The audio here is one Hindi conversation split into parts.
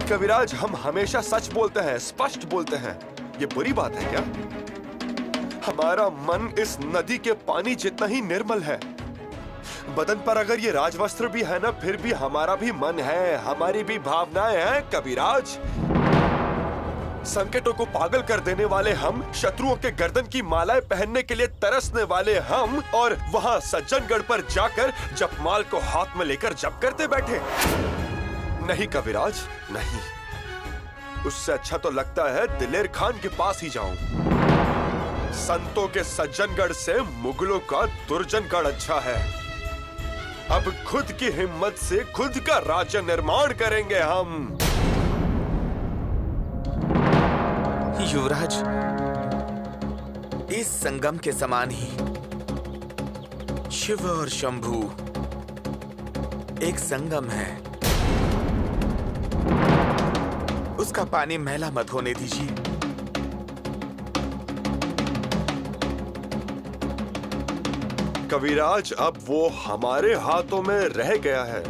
कविराज, हम हमेशा सच बोलते हैं, स्पष्ट बोलते हैं। ये बुरी बात है क्या? हमारा मन इस नदी के पानी जितना ही निर्मल है। बदन पर अगर ये राजवस्त्र भी है ना, फिर भी हमारा भी मन है, हमारी भी भावनाएं हैं कविराज। संकटों को पागल कर देने वाले हम, शत्रुओं के गर्दन की मालाएं पहनने के लिए तरसने वाले हम, और वहां सज्जनगढ़ पर जाकर जपमाल को हाथ में लेकर जप करते बैठे। नहीं कविराज, नहीं। उससे अच्छा तो लगता है दिलेर खान के पास ही जाऊं। संतों के सज्जनगढ़ से मुगलों का दुर्जनगढ़ अच्छा है। अब खुद की हिम्मत से खुद का राज्य निर्माण करेंगे हम। युवराज, इस संगम के समान ही शिव और शंभू एक संगम है। उसका पानी मैला मत होने दीजिए। कविराज, अब वो हमारे हाथों में रह गया है,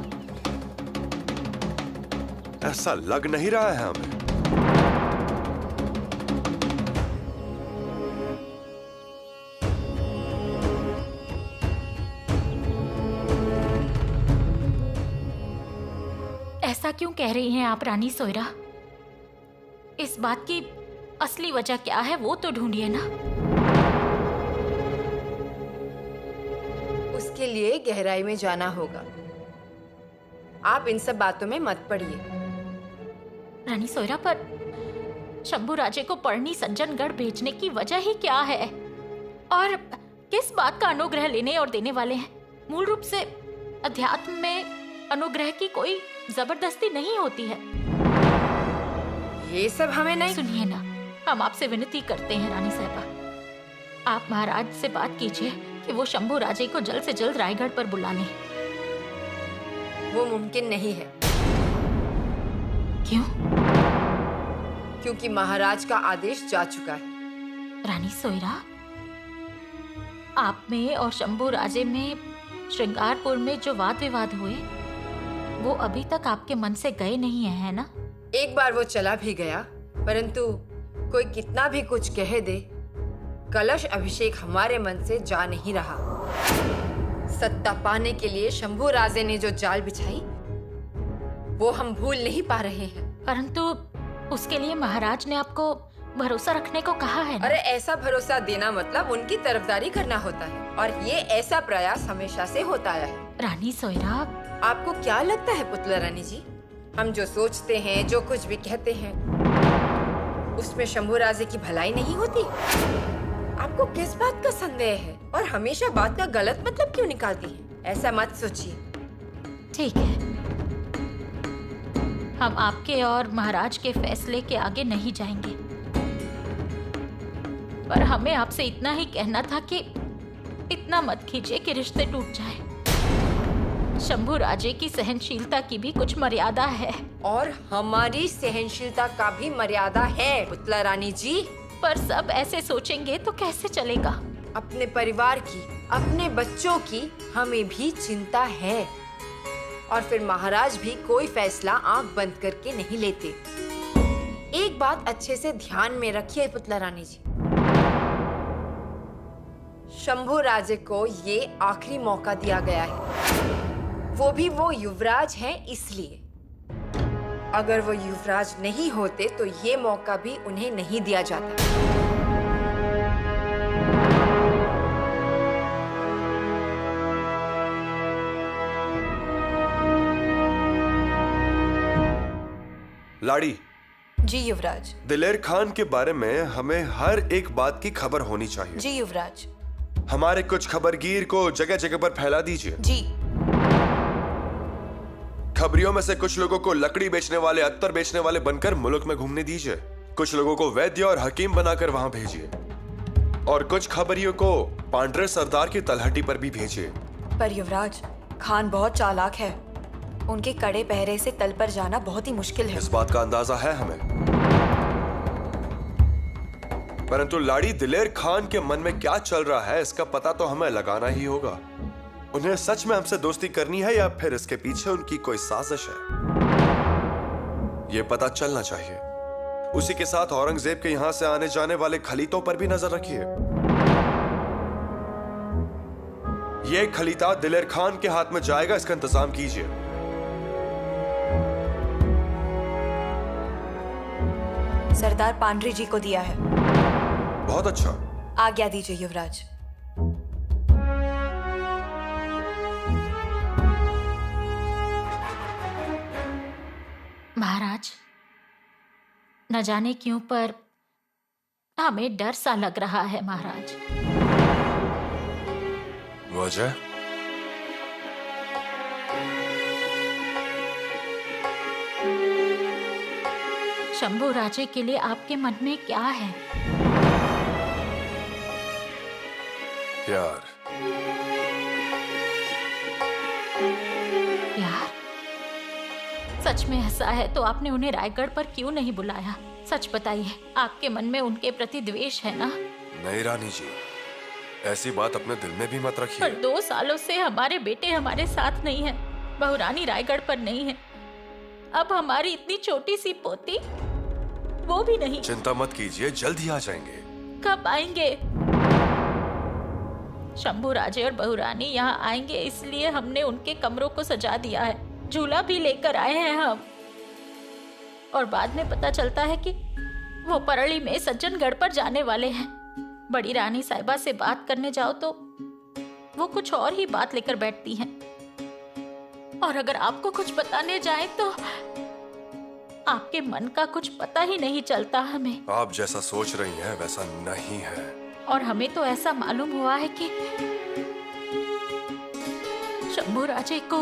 ऐसा लग नहीं रहा है हमें। ऐसा क्यों कह रही हैं आप रानी सोयरा? इस बात की असली वजह क्या है वो तो ढूंढिए ना। उसके लिए गहराई में जाना होगा। आप इन सब बातों में मत पड़िए। रानी सोयरा, पर शंभू राजे को पढ़नी सज्जनगढ़ भेजने की वजह ही क्या है? और किस बात का अनुग्रह लेने और देने वाले हैं? मूल रूप से अध्यात्म में अनुग्रह की कोई जबरदस्ती नहीं होती है। ये सब हमें नहीं। सुनिए ना, हम आपसे विनती करते हैं रानी साहिबा, आप महाराज से बात कीजिए कि वो शंभू राजे को जल्द से जल्द रायगढ़ पर बुला लें। वो मुमकिन नहीं है। क्यों? क्योंकि महाराज का आदेश जा चुका है। रानी सोयरा, आप में और शंभू राजे में श्रृंगारपुर में जो वाद विवाद हुए, वो अभी तक आपके मन से गए नहीं है ना? एक बार वो चला भी गया, परंतु कोई कितना भी कुछ कह दे, कलश अभिषेक हमारे मन से जा नहीं रहा। सत्ता पाने के लिए शंभू राजे ने जो जाल बिछाई, वो हम भूल नहीं पा रहे हैं। परंतु उसके लिए महाराज ने आपको भरोसा रखने को कहा है ना? अरे ऐसा भरोसा देना मतलब उनकी तरफदारी करना होता है, और ये ऐसा प्रयास हमेशा से होता आया है। रानी सोयरा, आपको क्या लगता है पुतला रानी जी, हम जो सोचते हैं, जो कुछ भी कहते हैं, उसमें शंभू राजे की भलाई नहीं होती? आपको किस बात का संदेह है और हमेशा बात का गलत मतलब क्यों निकालती है? ऐसा मत सोचिए। ठीक है, हम आपके और महाराज के फैसले के आगे नहीं जाएंगे, पर हमें आपसे इतना ही कहना था कि इतना मत कीजिए कि रिश्ते टूट जाए। शंभू राजे की सहनशीलता की भी कुछ मर्यादा है, और हमारी सहनशीलता का भी मर्यादा है पुतला रानी जी। पर सब ऐसे सोचेंगे तो कैसे चलेगा? अपने परिवार की, अपने बच्चों की हमें भी चिंता है, और फिर महाराज भी कोई फैसला आंख बंद करके नहीं लेते। एक बात अच्छे से ध्यान में रखिए पुतला रानी जी, शंभू राजे को ये आखिरी मौका दिया गया है, वो भी वो युवराज हैं इसलिए। अगर वो युवराज नहीं होते तो ये मौका भी उन्हें नहीं दिया जाता। लाड़ी जी युवराज। दिलेर खान के बारे में हमें हर एक बात की खबर होनी चाहिए। जी युवराज। हमारे कुछ खबरगीर को जगह जगह पर फैला दीजिए। जी। खबरियों में से कुछ लोगों को लकड़ी बेचने वाले, अत्तर बेचने वाले बनकर मुल्क में घूमने दीजिए। कुछ लोगों को वैद्य और हकीम बनाकर वहां भेजिए, और कुछ खबरियों को पांड्रे सरदार की तलहटी पर भी भेजिए। पर युवराज, खान बहुत चालाक है, उनके कड़े पहरे से तल पर जाना बहुत ही मुश्किल है। इस बात का अंदाजा है हमें, परंतु लाड़ी, दिलेर खान के मन में क्या चल रहा है इसका पता तो हमें लगाना ही होगा। उन्हें सच में हमसे दोस्ती करनी है या फिर इसके पीछे उनकी कोई साजिश है? ये पता चलना चाहिए। उसी के साथ औरंगजेब के यहां से आने जाने वाले खलीतों पर भी नजर रखिए। ये खलीता दिलेर खान के हाथ में जाएगा, इसका इंतजाम कीजिए। सरदार पांडरी जी को दिया है। बहुत अच्छा। आज्ञा दीजिए युवराज। महाराज, न जाने क्यों पर हमें डर सा लग रहा है महाराज। वजह? शंभू राजे के लिए आपके मन में क्या है? प्यार। प्यार? सच में ऐसा है तो आपने उन्हें रायगढ़ पर क्यों नहीं बुलाया? सच बताइए, आपके मन में उनके प्रति द्वेष है ना? नहीं रानी जी, ऐसी बात अपने दिल में भी मत रखिए। पर 2 सालों से हमारे बेटे हमारे साथ नहीं है, बहुरानी रायगढ़ पर नहीं है। अब हमारी इतनी छोटी सी पोती, वो भी नहीं। चिंता मत कीजिए, जल्द ही आ जाएंगे। कब आएंगे? शंभू राजे और बहुरानी यहाँ आएंगे इसलिए हमने उनके कमरों को सजा दिया है, झूला भी लेकर आए हैं हम। और बाद में पता चलता है कि वो परली में सज्जनगढ़ पर जाने वाले हैं। बड़ी रानी साहिबा से बात करने जाओ तो वो कुछ और ही बात लेकर बैठती हैं। और अगर आपको कुछ बताने जाए तो आपके मन का कुछ पता ही नहीं चलता हमें। आप जैसा सोच रही हैं वैसा नहीं है। और हमें तो ऐसा मालूम हुआ है कि शंभू राजे को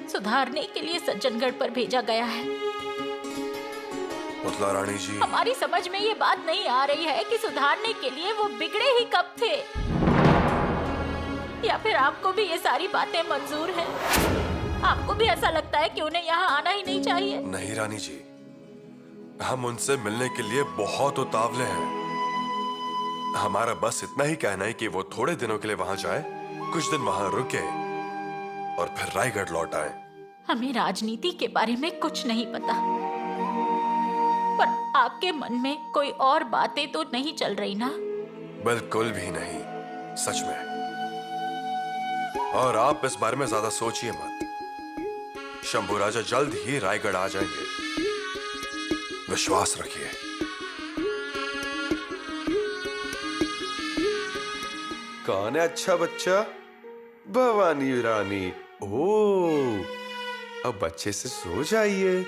सुधारने के लिए सज्जनगढ़ पर भेजा गया है। पुतला रानी जी, हमारी समझ में ये बात नहीं आ रही है कि सुधारने के लिए वो बिगड़े ही कब थे, या फिर आपको भी ये सारी बातें मंजूर हैं? आपको भी ऐसा लगता है कि उन्हें यहाँ आना ही नहीं चाहिए? नहीं रानी जी, हम उनसे मिलने के लिए बहुत उतावले हैं। हमारा बस इतना ही कहना है कि वो थोड़े दिनों के लिए वहां जाए, कुछ दिन वहां रुके और फिर रायगढ़ लौट आए। हमें राजनीति के बारे में कुछ नहीं पता, पर आपके मन में कोई और बातें तो नहीं चल रही ना? बिल्कुल भी नहीं, सच में। और आप इस बारे में ज्यादा सोचिए मत। शंभू राजा जल्द ही रायगढ़ आ जाएंगे, विश्वास रखिए। कौन है अच्छा बच्चा? भवानी रानी। ओह, अब बच्चे से सो जाइए।